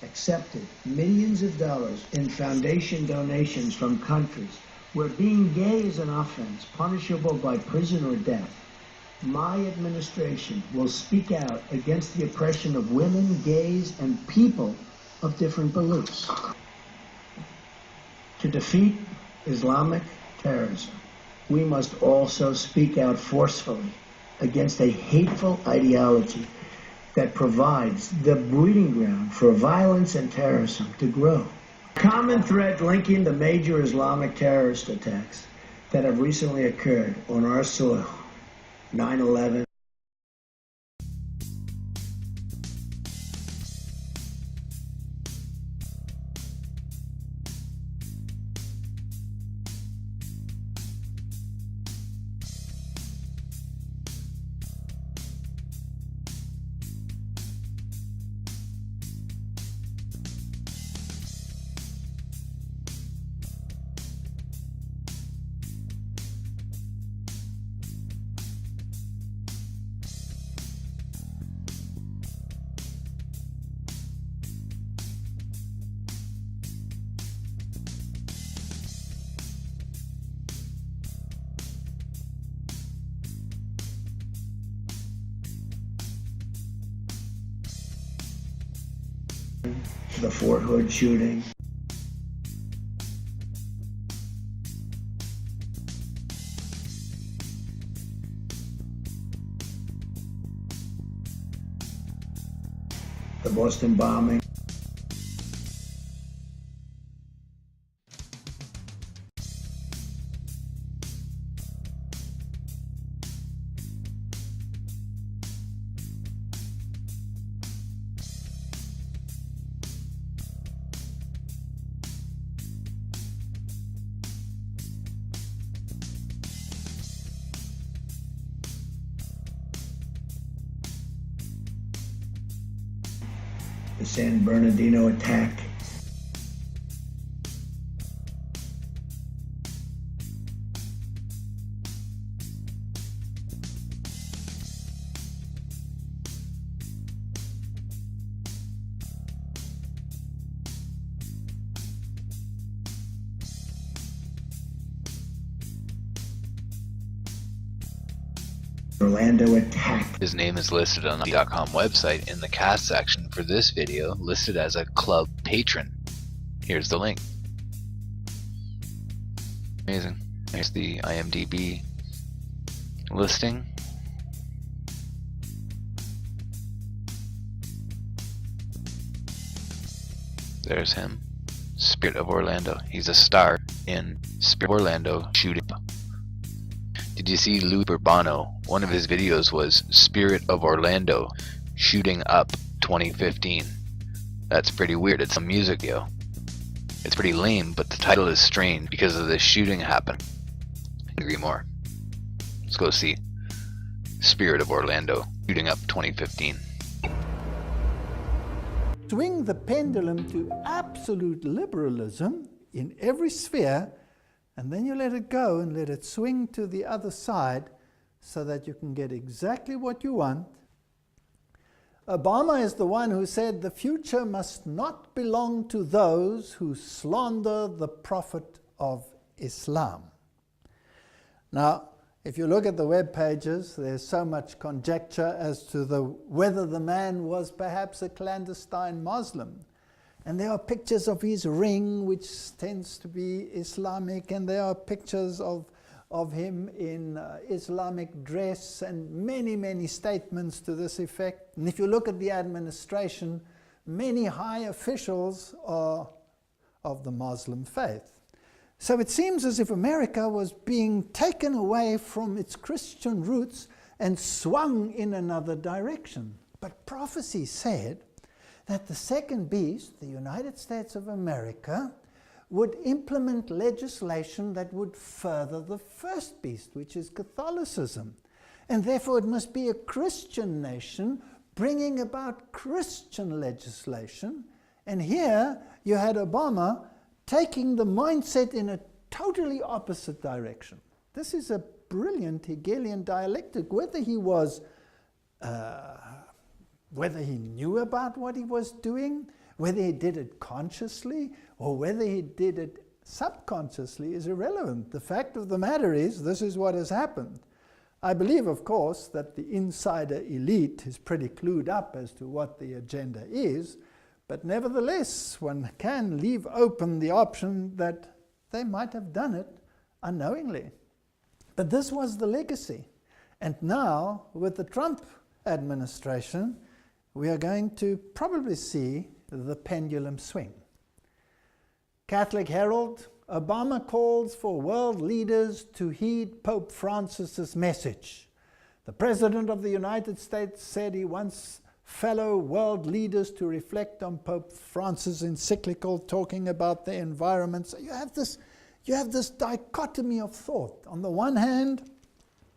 accepted millions of dollars in foundation donations from countries where being gay is an offense punishable by prison or death, my administration will speak out against the oppression of women, gays, and people of different beliefs. To defeat Islamic terrorism, we must also speak out forcefully against a hateful ideology that provides the breeding ground for violence and terrorism to grow. Common thread linking the major Islamic terrorist attacks that have recently occurred on our soil, 9/11, the Fort Hood shooting, the Boston bombing, the San Bernardino attack, Orlando attack. His name is listed on the .com website in the cast section for this video, listed as a club patron. Here's the link. Amazing. Here's the IMDb listing. There's him. Spirit of Orlando. He's a star in Spirit of Orlando shooting. Did you see Lou Bourbono? One of his videos was Spirit of Orlando shooting up 2015. That's pretty weird. It's a music video. It's pretty lame, but the title is strange because of this shooting happened. Agree more. Let's go see Spirit of Orlando shooting up 2015. Swing the pendulum to absolute liberalism in every sphere, and then you let it go and let it swing to the other side so that you can get exactly what you want. Obama is the one who said the future must not belong to those who slander the Prophet of Islam. Now, if you look at the web pages, there's so much conjecture as to whether the man was perhaps a clandestine Muslim. And there are pictures of his ring, which tends to be Islamic, and there are pictures of him in Islamic dress, and many, many statements to this effect. And if you look at the administration, many high officials are of the Muslim faith. So it seems as if America was being taken away from its Christian roots and swung in another direction. But prophecy said that the second beast, the United States of America, would implement legislation that would further the first beast, which is Catholicism. And therefore it must be a Christian nation bringing about Christian legislation. And here you had Obama taking the mindset in a totally opposite direction. This is a brilliant Hegelian dialectic. Whether he knew about what he was doing, Whether he did it consciously or whether he did it subconsciously is irrelevant. The fact of the matter is, this is what has happened. I believe, of course, that the insider elite is pretty clued up as to what the agenda is, but nevertheless, one can leave open the option that they might have done it unknowingly. But this was the legacy. And now, with the Trump administration, we are going to probably see the pendulum swing. Catholic Herald, Obama calls for world leaders to heed Pope Francis's message. The President of the United States said he wants fellow world leaders to reflect on Pope Francis' encyclical talking about the environment. So you have this dichotomy of thought. On the one hand,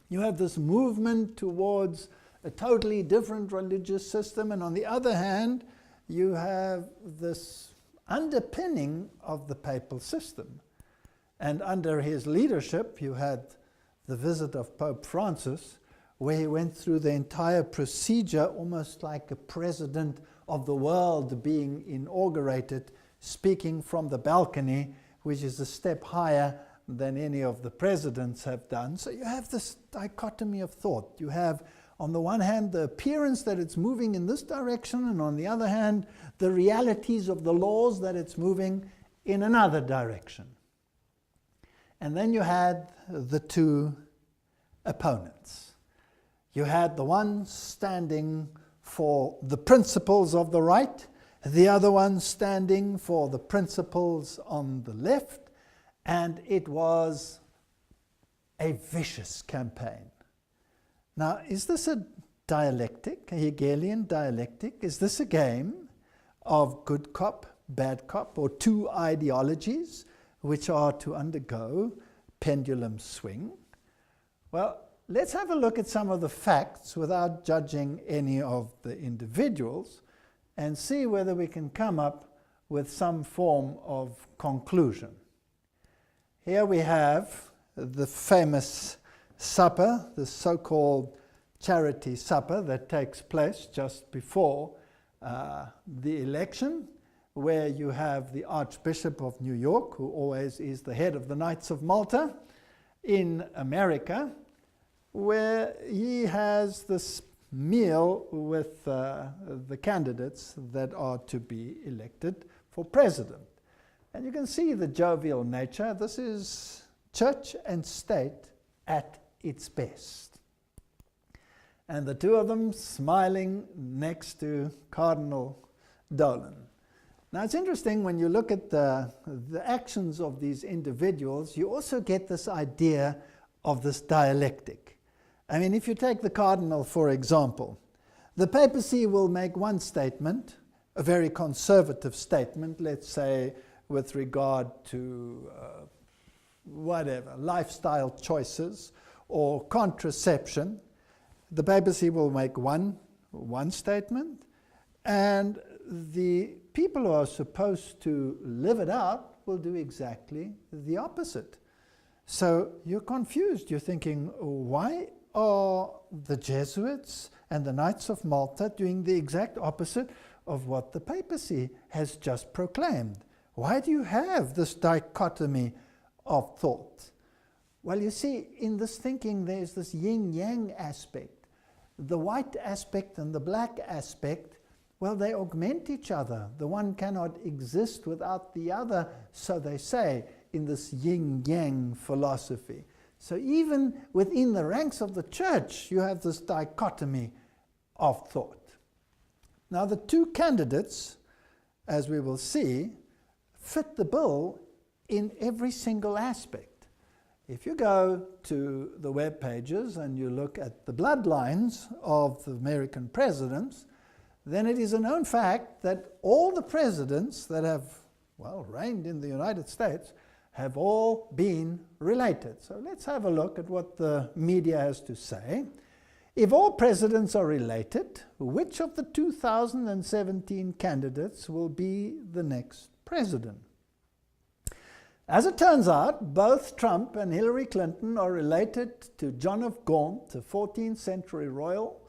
you have this movement towards a totally different religious system, and on the other hand, you have this underpinning of the papal system. And under his leadership, you had the visit of Pope Francis, where he went through the entire procedure, almost like a president of the world being inaugurated, speaking from the balcony, which is a step higher than any of the presidents have done. So you have this dichotomy of thought. You have, on the one hand, the appearance that it's moving in this direction, and on the other hand, the realities of the laws that it's moving in another direction. And then you had the two opponents. You had the one standing for the principles of the right, the other one standing for the principles on the left, and it was a vicious campaign. Now, is this a dialectic, a Hegelian dialectic? Is this a game of good cop, bad cop, or two ideologies which are to undergo pendulum swing? Well, let's have a look at some of the facts without judging any of the individuals and see whether we can come up with some form of conclusion. Here we have the famous supper, the so-called charity supper that takes place just before the election, where you have the Archbishop of New York, who always is the head of the Knights of Malta in America, where he has this meal with the candidates that are to be elected for president. And you can see the jovial nature. This is church and state at its best. And the two of them smiling next to Cardinal Dolan. Now it's interesting when you look at the actions of these individuals, you also get this idea of this dialectic. I mean, if you take the Cardinal, for example, the papacy will make one statement, a very conservative statement, let's say with regard to whatever, lifestyle choices or contraception. The papacy will make one statement, and the people who are supposed to live it out will do exactly the opposite. So you're confused. You're thinking, why are the Jesuits and the Knights of Malta doing the exact opposite of what the papacy has just proclaimed? Why do you have this dichotomy of thought? Well, you see, in this thinking, there's this yin-yang aspect. The white aspect and the black aspect, well, they augment each other. The one cannot exist without the other, so they say, in this yin-yang philosophy. So even within the ranks of the church, you have this dichotomy of thought. Now, the two candidates, as we will see, fit the bill in every single aspect. If you go to the web pages and you look at the bloodlines of the American presidents, then it is a known fact that all the presidents that have, well, reigned in the United States have all been related. So let's have a look at what the media has to say. If all presidents are related, which of the 2017 candidates will be the next president? As it turns out, both Trump and Hillary Clinton are related to John of Gaunt, a 14th century royal.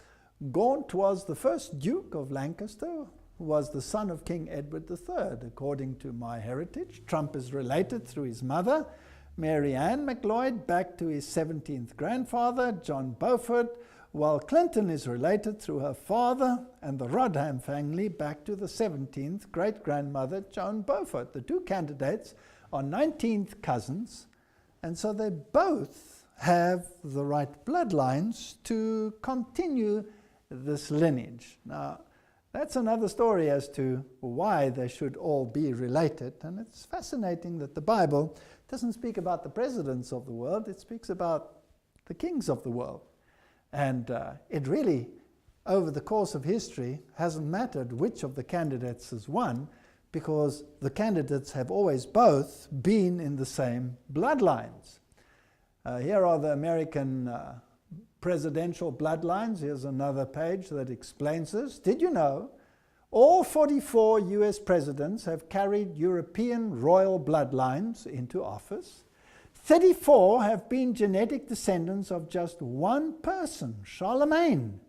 Gaunt was the first Duke of Lancaster, was the son of King Edward III. According to MyHeritage, Trump is related through his mother, Mary Ann McLeod, back to his 17th grandfather, John Beaufort, while Clinton is related through her father and the Rodham family back to the 17th great-grandmother, Joan Beaufort. The two candidates are 19th cousins, and so they both have the right bloodlines to continue this lineage. Now, that's another story as to why they should all be related, and it's fascinating that the Bible doesn't speak about the presidents of the world, it speaks about the kings of the world. And it really, over the course of history, hasn't mattered which of the candidates has won, because the candidates have always both been in the same bloodlines. Here are the American presidential bloodlines. Here's another page that explains this. Did you know all 44 US presidents have carried European royal bloodlines into office? 34 have been genetic descendants of just one person, Charlemagne,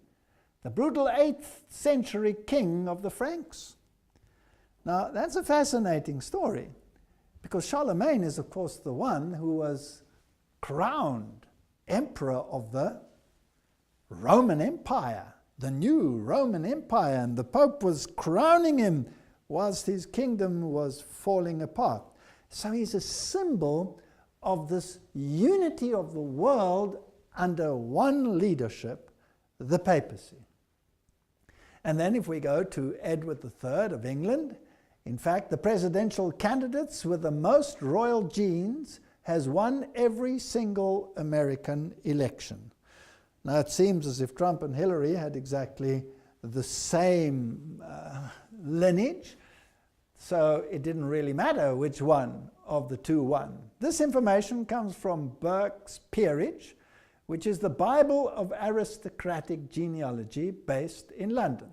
the brutal 8th century king of the Franks. Now, that's a fascinating story, because Charlemagne is, of course, the one who was crowned emperor of the Roman Empire, the new Roman Empire, and the Pope was crowning him whilst his kingdom was falling apart. So he's a symbol of this unity of the world under one leadership, the papacy. And then if we go to Edward III of England, in fact, the presidential candidates with the most royal genes has won every single American election. Now, it seems as if Trump and Hillary had exactly the same lineage, so it didn't really matter which one of the two won. This information comes from Burke's Peerage, which is the Bible of aristocratic genealogy based in London.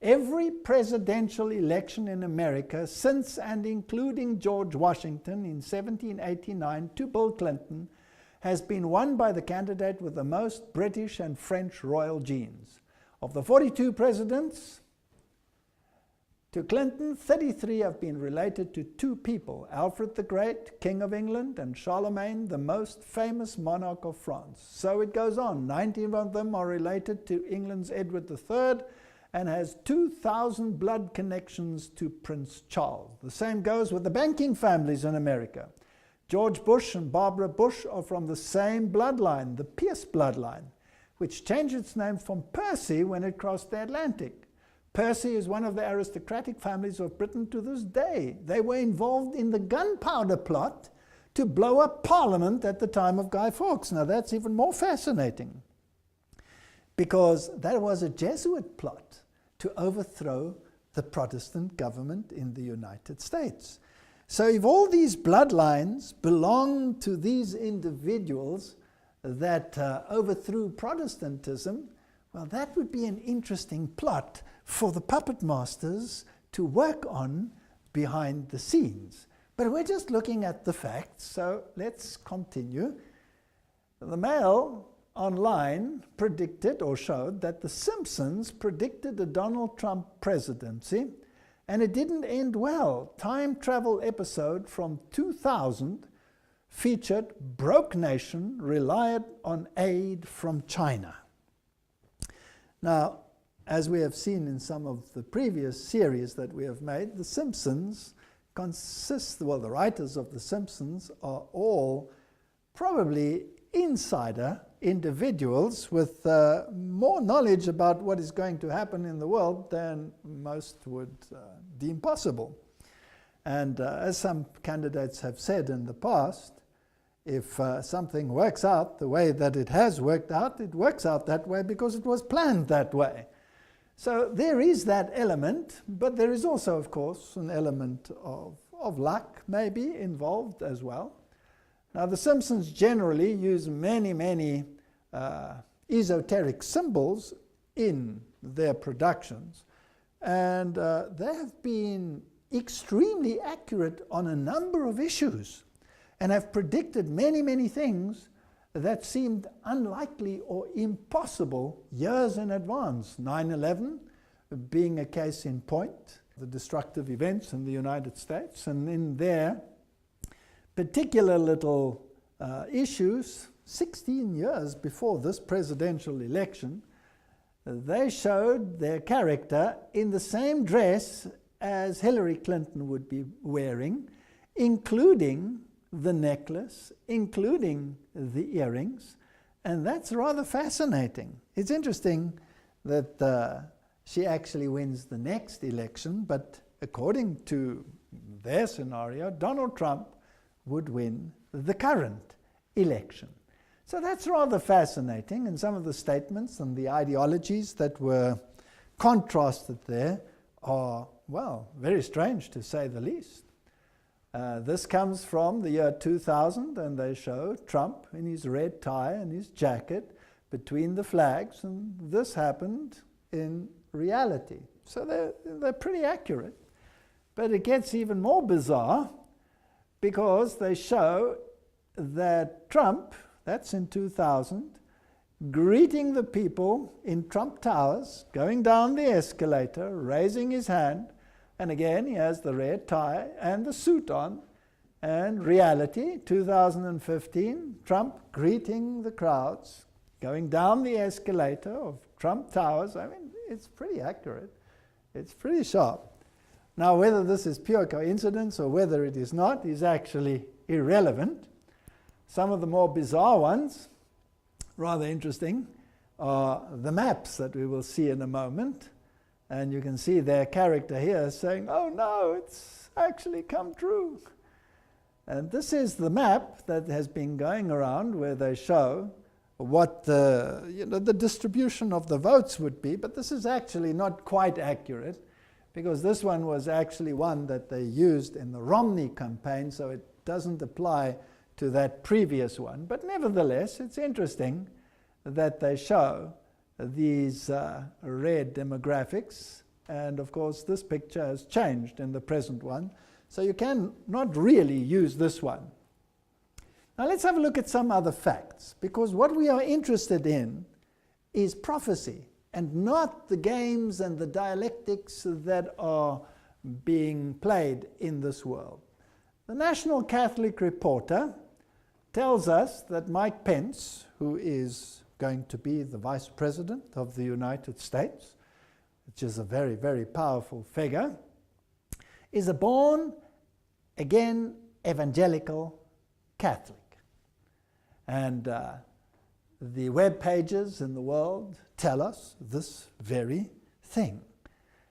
Every presidential election in America since and including George Washington in 1789 to Bill Clinton has been won by the candidate with the most British and French royal genes. Of the 42 presidents to Clinton, 33 have been related to two people, Alfred the Great, King of England, and Charlemagne, the most famous monarch of France. So it goes on. 19 of them are related to England's Edward III and has 2,000 blood connections to Prince Charles. The same goes with the banking families in America. George Bush and Barbara Bush are from the same bloodline, the Pierce bloodline, which changed its name from Percy when it crossed the Atlantic. Percy is one of the aristocratic families of Britain to this day. They were involved in the gunpowder plot to blow up Parliament at the time of Guy Fawkes. Now that's even more fascinating, because that was a Jesuit plot to overthrow the Protestant government in the United States. So if all these bloodlines belong to these individuals that overthrew Protestantism, well, that would be an interesting plot for the puppet masters to work on behind the scenes. But we're just looking at the facts, so let's continue. The Mail online predicted or showed that The Simpsons predicted a Donald Trump presidency, and it didn't end well. Time travel episode from 2000 featured broke nation relied on aid from China. Now, as we have seen in some of the previous series that we have made, The Simpsons the writers of The Simpsons are all probably insider individuals with more knowledge about what is going to happen in the world than most would deem possible. And as some candidates have said in the past, if something works out the way that it has worked out, it works out that way because it was planned that way. So there is that element, but there is also, of course, an element of luck maybe involved as well. Now, The Simpsons generally use many esoteric symbols in their productions, and they have been extremely accurate on a number of issues and have predicted many things that seemed unlikely or impossible years in advance. 9/11, being a case in point, the destructive events in the United States, and in their particular little issues, 16 years before this presidential election, they showed their character in the same dress as Hillary Clinton would be wearing, including the necklace, including the earrings, and that's rather fascinating. It's interesting that she actually wins the next election, but according to their scenario, Donald Trump would win the current election. So that's rather fascinating, and some of the statements and the ideologies that were contrasted there are, well, very strange to say the least. This comes from the year 2000, and they show Trump in his red tie and his jacket between the flags, and this happened in reality. So they're pretty accurate. But it gets even more bizarre because they show that Trump, that's in 2000, greeting the people in Trump Towers, going down the escalator, raising his hand, and again he has the red tie and the suit on. And reality, 2015, Trump greeting the crowds, going down the escalator of Trump Towers. I mean, it's pretty accurate. It's pretty sharp. Now, whether this is pure coincidence or whether it is not is actually irrelevant. Some of the more bizarre ones, rather interesting, are the maps that we will see in a moment. And you can see their character here saying, oh no, it's actually come true. And this is the map that has been going around where they show what the distribution of the votes would be, but this is actually not quite accurate because this one was actually one that they used in the Romney campaign, so it doesn't apply to that previous one. But nevertheless, it's interesting that they show these red demographics, and of course this picture has changed in the present one, so you can not really use this one. Now let's have a look at some other facts, because what we are interested in is prophecy and not the games and the dialectics that are being played in this world. The National Catholic Reporter tells us that Mike Pence, who is going to be the Vice President of the United States, which is a very, very powerful figure, is a born-again evangelical Catholic. And the web pages in the world tell us this very thing.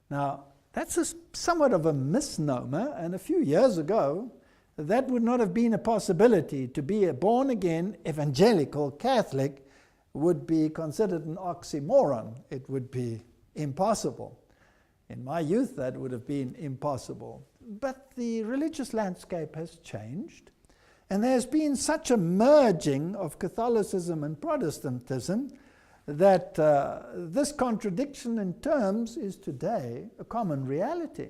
Now, that's somewhat of a misnomer, and a few years ago, that would not have been a possibility. To be a born-again evangelical Catholic would be considered an oxymoron. It would be impossible. In my youth, that would have been impossible. But the religious landscape has changed, and there's been such a merging of Catholicism and Protestantism that this contradiction in terms is today a common reality.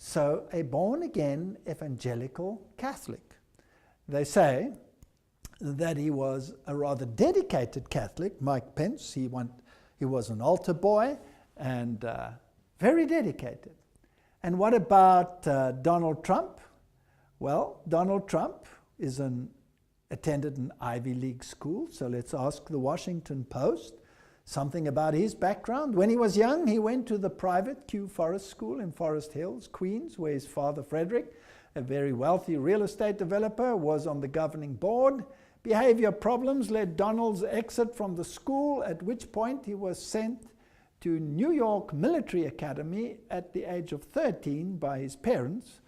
So, a born-again evangelical Catholic. They say that he was a rather dedicated Catholic, Mike Pence. He was an altar boy and very dedicated. And what about Donald Trump? Well, Donald Trump attended an Ivy League school, so let's ask the Washington Post something about his background. When he was young, he went to the private Kew Forest School in Forest Hills, Queens, where his father, Frederick, a very wealthy real estate developer, was on the governing board. Behavior problems led Donald's exit from the school, at which point he was sent to New York Military Academy at the age of 13 by his parents,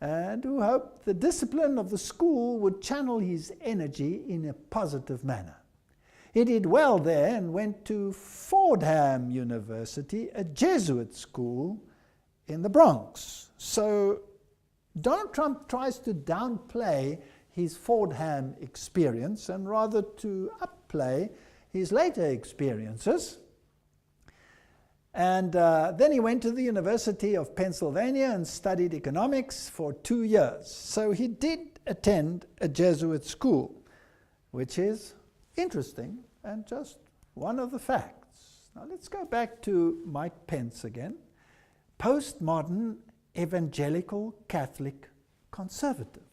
and who hoped the discipline of the school would channel his energy in a positive manner. He did well there and went to Fordham University, a Jesuit school in the Bronx. So Donald Trump tries to downplay his Fordham experience and rather to upplay his later experiences. And then he went to the University of Pennsylvania and studied economics for 2 years. So he did attend a Jesuit school, which is interesting and just one of the facts Now let's go back to Mike Pence again. Postmodern evangelical Catholic conservative.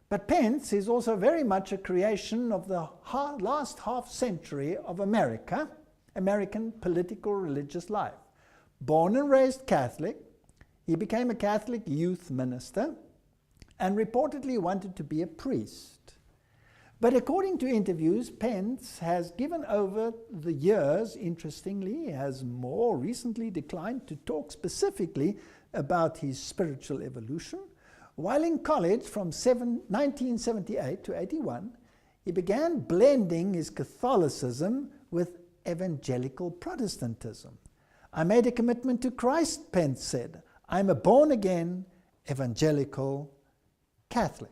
But Pence is also very much a creation of the last half century of American political religious life. Born and raised Catholic, he became a Catholic youth minister and reportedly wanted to be a priest. But according to interviews, Pence has given over the years, interestingly, has more recently declined to talk specifically about his spiritual evolution. While in college from 1978 to 81, he began blending his Catholicism with evangelical Protestantism. I made a commitment to Christ, Pence said. I'm a born-again evangelical Catholic.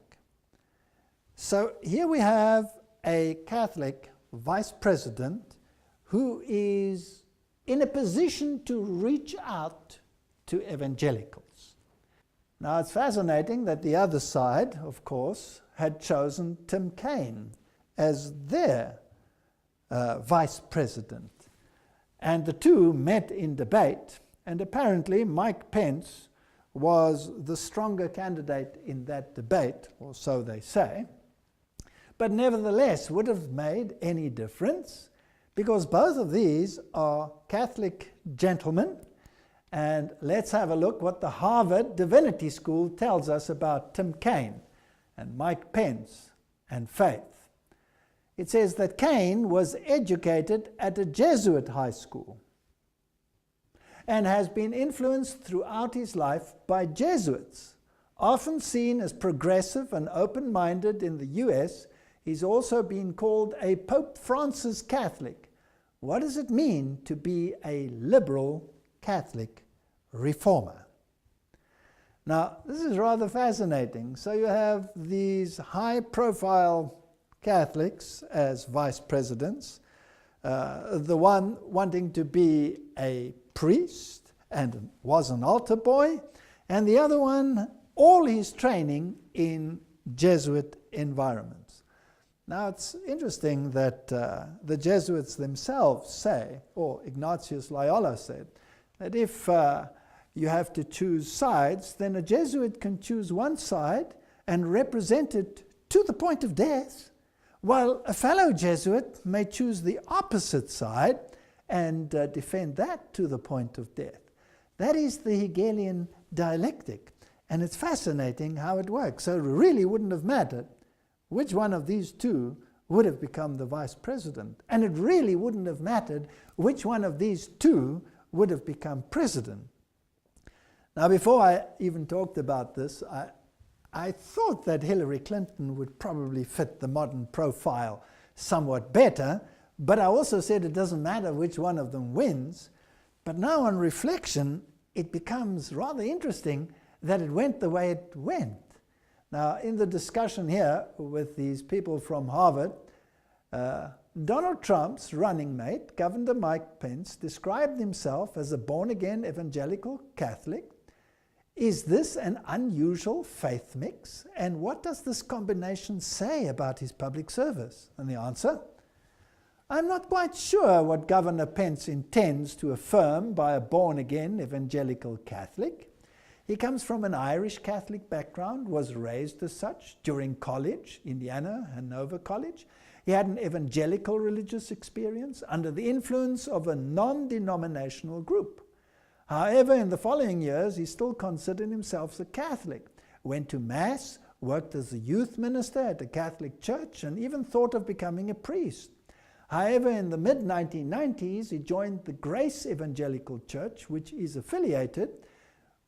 So here we have a Catholic vice president who is in a position to reach out to evangelicals. Now it's fascinating that the other side, of course, had chosen Tim Kaine as their vice president. And the two met in debate, and apparently Mike Pence was the stronger candidate in that debate, or so they say. But nevertheless, would have made any difference, because both of these are Catholic gentlemen. And let's have a look what the Harvard Divinity School tells us about Tim Kaine and Mike Pence and faith. It says that Kaine was educated at a Jesuit high school and has been influenced throughout his life by Jesuits. Often seen as progressive and open-minded in the US, he's also been called a Pope Francis Catholic. What does it mean to be a liberal Catholic reformer? Now, this is rather fascinating. So you have these high-profile Catholics as vice presidents, the one wanting to be a priest and was an altar boy, and the other one, all his training in Jesuit environments. Now, it's interesting that the Jesuits themselves say, or Ignatius Loyola said, that if you have to choose sides, then a Jesuit can choose one side and represent it to the point of death, while a fellow Jesuit may choose the opposite side and defend that to the point of death. That is the Hegelian dialectic, and it's fascinating how it works. So it really wouldn't have mattered which one of these two would have become the vice president, and it really wouldn't have mattered which one of these two would have become president. Now, before I even talked about this, I thought that Hillary Clinton would probably fit the modern profile somewhat better, but I also said it doesn't matter which one of them wins. But now on reflection, it becomes rather interesting that it went the way it went. Now, in the discussion here with these people from Harvard, Donald Trump's running mate, Governor Mike Pence, described himself as a born-again evangelical Catholic. Is this an unusual faith mix? And what does this combination say about his public service? And the answer? I'm not quite sure what Governor Pence intends to affirm by a born-again evangelical Catholic. He comes from an Irish Catholic background, was raised as such during college, Indiana, Hanover College. He had an evangelical religious experience under the influence of a non-denominational group. However, in the following years, he still considered himself a Catholic, went to Mass, worked as a youth minister at a Catholic church, and even thought of becoming a priest. However, in the mid-1990s, he joined the Grace Evangelical Church, which is affiliated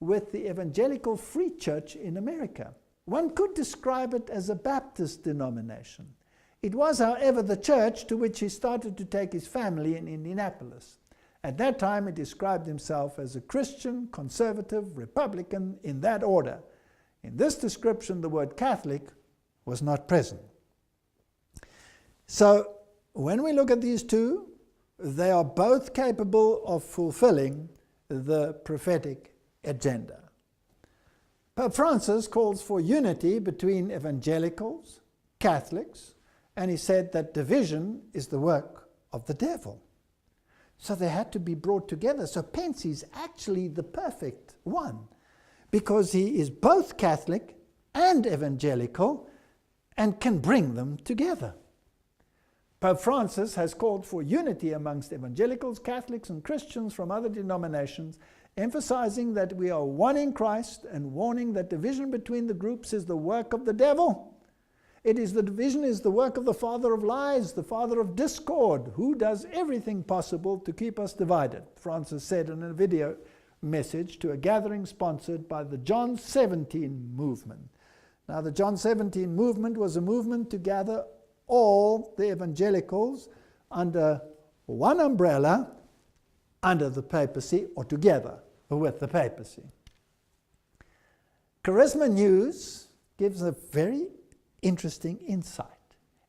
with the Evangelical Free Church in America. One could describe it as a Baptist denomination. It was, however, the church to which he started to take his family in Indianapolis. At that time, he described himself as a Christian, conservative, Republican, in that order. In this description, the word Catholic was not present. So, when we look at these two, they are both capable of fulfilling the prophetic agenda. Pope Francis calls for unity between evangelicals, Catholics, and he said that division is the work of the devil. So they had to be brought together. So Pence is actually the perfect one, because he is both Catholic and evangelical and can bring them together. Pope Francis has called for unity amongst evangelicals, Catholics, and Christians from other denominations, emphasizing that we are one in Christ and warning that division between the groups is the work of the devil. Division is the work of the father of lies, the father of discord, who does everything possible to keep us divided, Francis said in a video message to a gathering sponsored by the John 17 movement. Now, the John 17 movement was a movement to gather all the evangelicals under one umbrella, under the papacy, or together with the papacy. Charisma News gives a very interesting insight.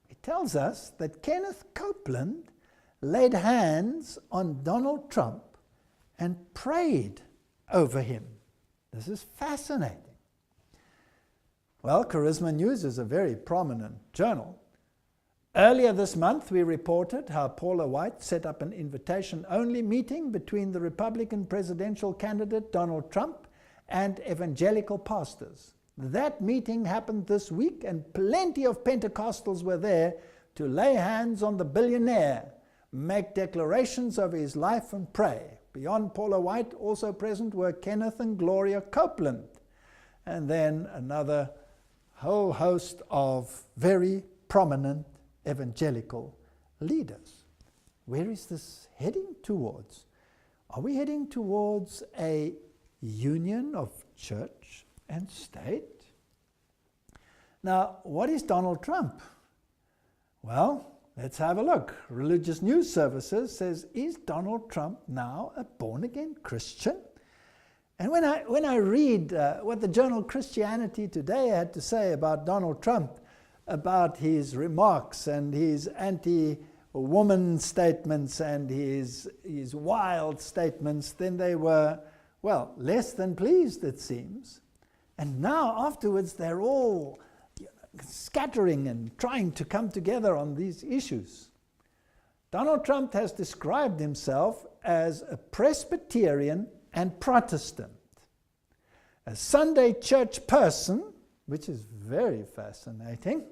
It tells us that Kenneth Copeland laid hands on Donald Trump and prayed over him. This is fascinating. Well, Charisma News is a very prominent journal. Earlier this month, we reported how Paula White set up an invitation-only meeting between the Republican presidential candidate Donald Trump and evangelical pastors. That meeting happened this week, and plenty of Pentecostals were there to lay hands on the billionaire, make declarations of his life, and pray. Beyond Paula White, also present were Kenneth and Gloria Copeland, and then another whole host of very prominent evangelical leaders. Where is this heading towards? Are we heading towards a union of church and state? Now, what is Donald Trump? Well, let's have a look. Religious News Services says, is Donald Trump now a born-again Christian? And when I read what the journal Christianity Today had to say about Donald Trump, about his remarks and his anti-woman statements and his wild statements, then they were, well, less than pleased, it seems. And now, afterwards, they're all scattering and trying to come together on these issues. Donald Trump has described himself as a Presbyterian and Protestant, a Sunday church person, which is very fascinating,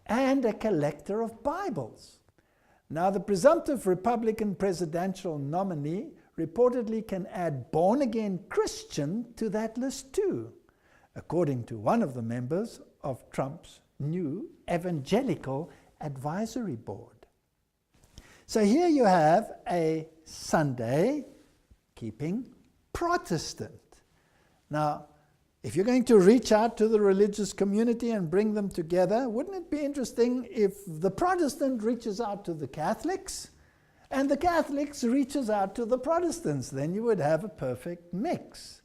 and a collector of Bibles. Now, the presumptive Republican presidential nominee reportedly can add born-again Christian to that list too, according to one of the members of Trump's new Evangelical Advisory Board. So here you have a Sunday-keeping Protestant. Now, if you're going to reach out to the religious community and bring them together, wouldn't it be interesting if the Protestant reaches out to the Catholics and the Catholics reaches out to the Protestants? Then you would have a perfect mix.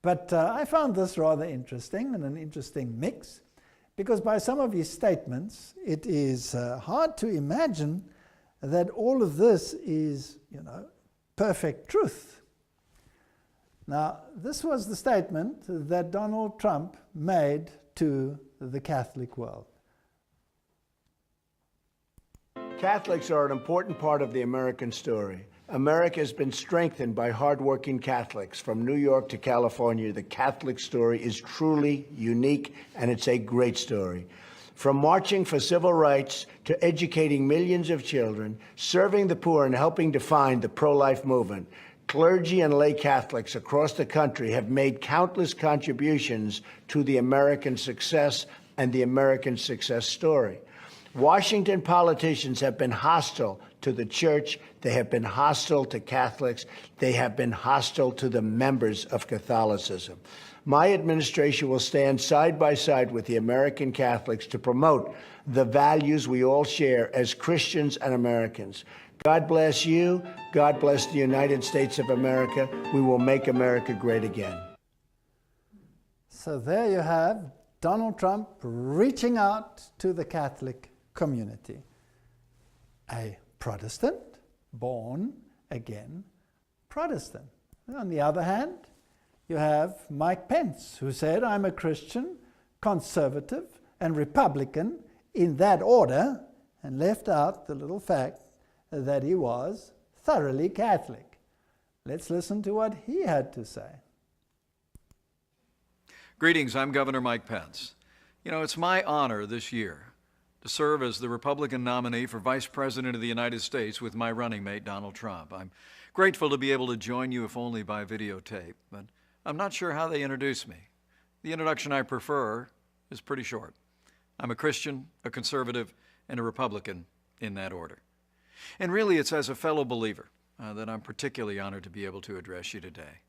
But I found this rather interesting, and an interesting mix, because by some of his statements, it is hard to imagine that all of this is, perfect truth. Now, this was the statement that Donald Trump made to the Catholic world. Catholics are an important part of the American story. America has been strengthened by hardworking Catholics. From New York to California, the Catholic story is truly unique, and it's a great story. From marching for civil rights to educating millions of children, serving the poor, and helping define the pro-life movement, clergy and lay Catholics across the country have made countless contributions to the American success and the American success story. Washington politicians have been hostile to the church. They have been hostile to Catholics. They have been hostile to the members of Catholicism. My administration will stand side by side with the American Catholics to promote the values we all share as Christians and Americans. God bless you. God bless the United States of America. We will make America great again. So there you have Donald Trump reaching out to the Catholic community. A Protestant, born again Protestant. On the other hand, you have Mike Pence, who said, I'm a Christian, conservative, and Republican in that order, and left out the little fact that he was thoroughly Catholic. Let's listen to what he had to say. Greetings, I'm Governor Mike Pence. You know, it's my honor this year to serve as the Republican nominee for Vice President of the United States with my running mate, Donald Trump. I'm grateful to be able to join you, if only by videotape, but I'm not sure how they introduce me. The introduction I prefer is pretty short. I'm a Christian, a conservative, and a Republican in that order. And really, it's as a fellow believer that I'm particularly honored to be able to address you today.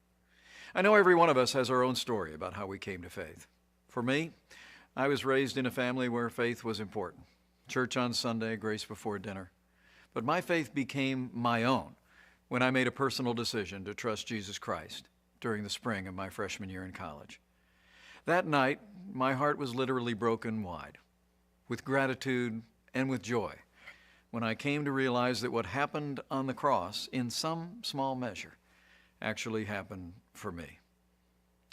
I know every one of us has our own story about how we came to faith. For me, I was raised in a family where faith was important. Church on Sunday, grace before dinner. But my faith became my own when I made a personal decision to trust Jesus Christ during the spring of my freshman year in college. That night, my heart was literally broken wide, with gratitude and with joy, when I came to realize that what happened on the cross, in some small measure, actually happened for me.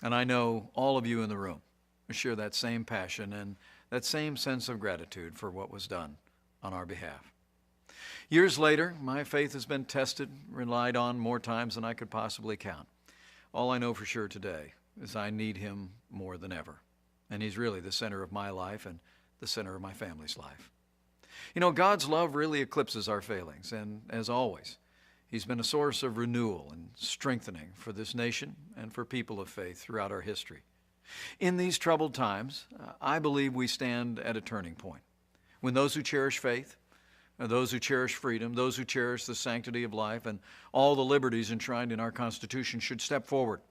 And I know all of you in the room share that same passion and that same sense of gratitude for what was done on our behalf. Years later, my faith has been tested, relied on more times than I could possibly count. All I know for sure today is I need him more than ever. And he's really the center of my life and the center of my family's life. You know, God's love really eclipses our failings, and as always, he's been a source of renewal and strengthening for this nation and for people of faith throughout our history. In these troubled times, I believe we stand at a turning point, when those who cherish faith, those who cherish freedom, those who cherish the sanctity of life and all the liberties enshrined in our Constitution should step forward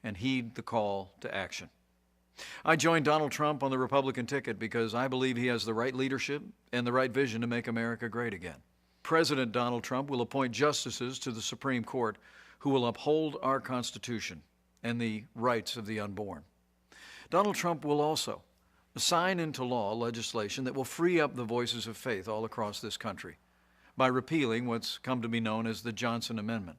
and heed the call to action. I joined Donald Trump on the Republican ticket because I believe he has the right leadership and the right vision to make America great again. President Donald Trump will appoint justices to the Supreme Court who will uphold our Constitution and the rights of the unborn. Donald Trump will also sign into law legislation that will free up the voices of faith all across this country by repealing what's come to be known as the Johnson Amendment.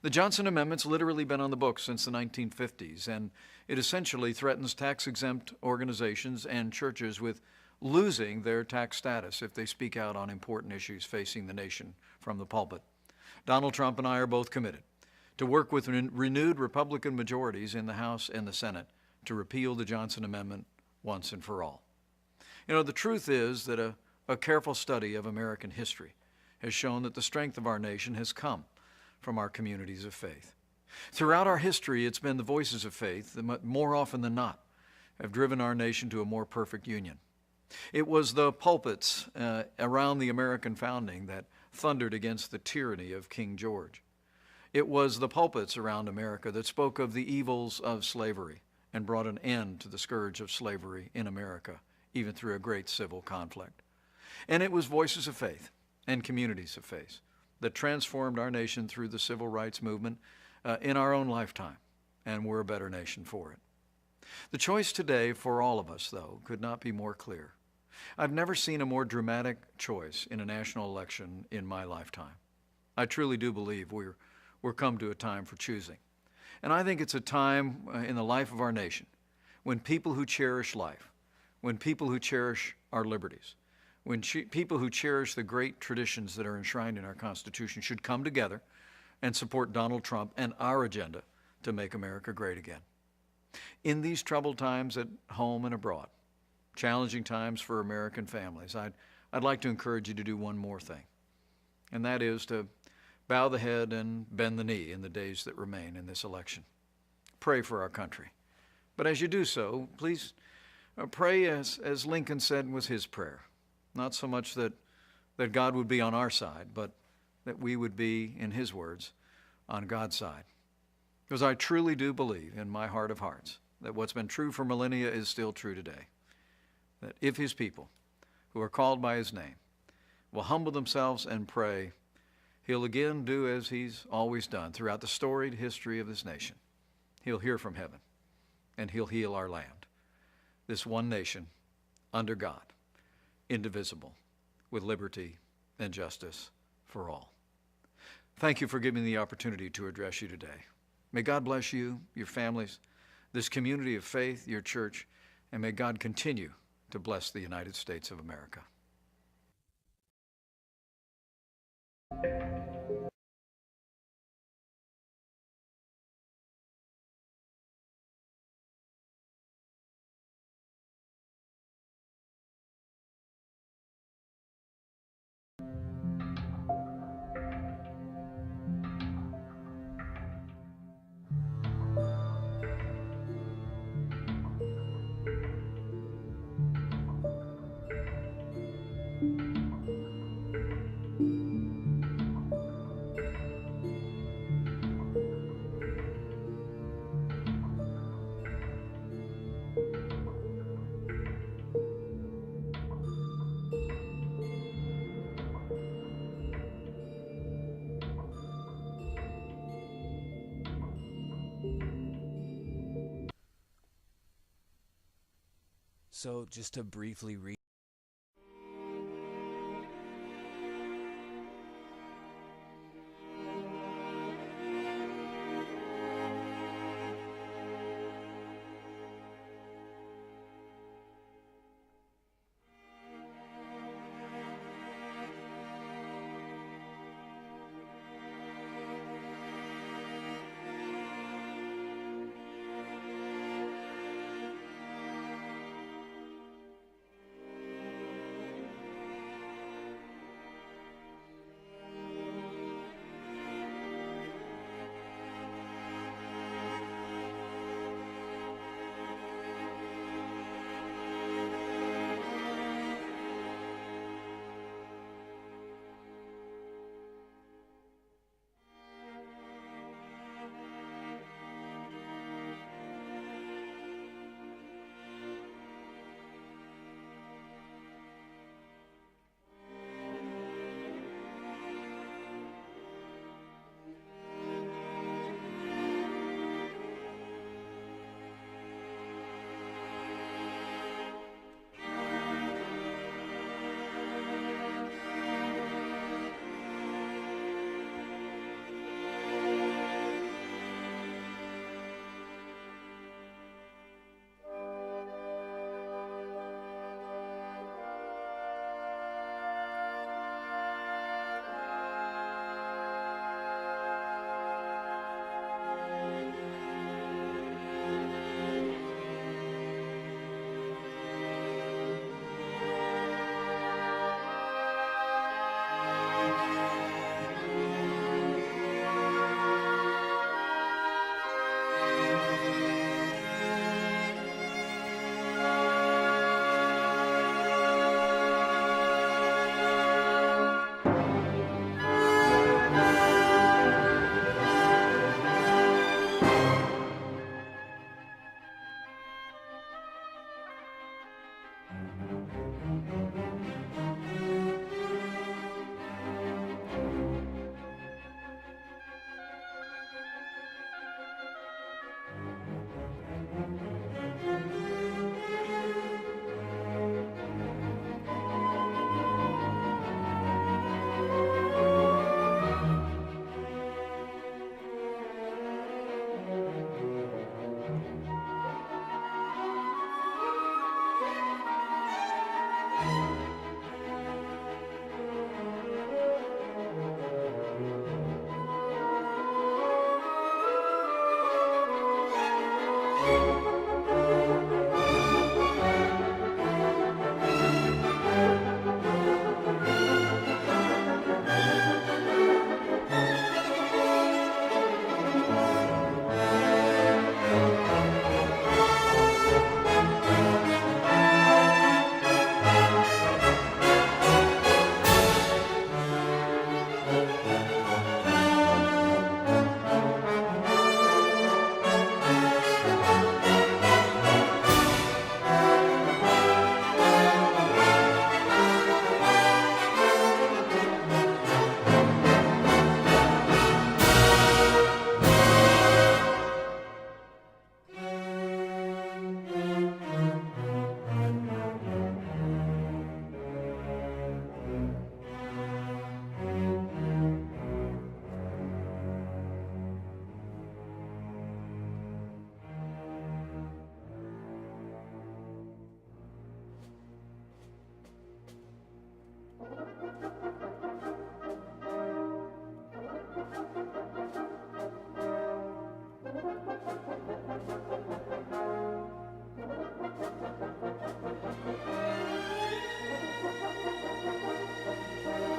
The Johnson Amendment's literally been on the books since the 1950s, and it essentially threatens tax-exempt organizations and churches with losing their tax status if they speak out on important issues facing the nation from the pulpit. Donald Trump and I are both committed to work with renewed Republican majorities in the House and the Senate to repeal the Johnson Amendment once and for all. You know, the truth is that a careful study of American history has shown that the strength of our nation has come from our communities of faith. Throughout our history, it's been the voices of faith that more often than not have driven our nation to a more perfect union. It was the pulpits around the American founding that thundered against the tyranny of King George. It was the pulpits around America that spoke of the evils of slavery and brought an end to the scourge of slavery in America, even through a great civil conflict. And it was voices of faith and communities of faith that transformed our nation through the civil rights movement in our own lifetime, and we're a better nation for it. The choice today for all of us, though, could not be more clear. I've never seen a more dramatic choice in a national election in my lifetime. I truly do believe we're come to a time for choosing. And I think it's a time in the life of our nation when people who cherish life, when people who cherish our liberties, when people who cherish the great traditions that are enshrined in our Constitution should come together and support Donald Trump and our agenda to make America great again. In these troubled times at home and abroad, challenging times for American families, I'd like to encourage you to do one more thing, and that is to bow the head and bend the knee in the days that remain in this election. Pray for our country. But as you do so, please pray as Lincoln said was his prayer. Not so much that God would be on our side, but that we would be, in his words, on God's side. Because I truly do believe in my heart of hearts that what's been true for millennia is still true today. That if his people, who are called by his name, will humble themselves and pray, he'll again do as he's always done throughout the storied history of this nation. He'll hear from heaven, and he'll heal our land, this one nation under God, indivisible, with liberty and justice for all. Thank you for giving me the opportunity to address you today. May God bless you, your families, this community of faith, your church, and may God continue to bless the United States of America. So just to briefly read.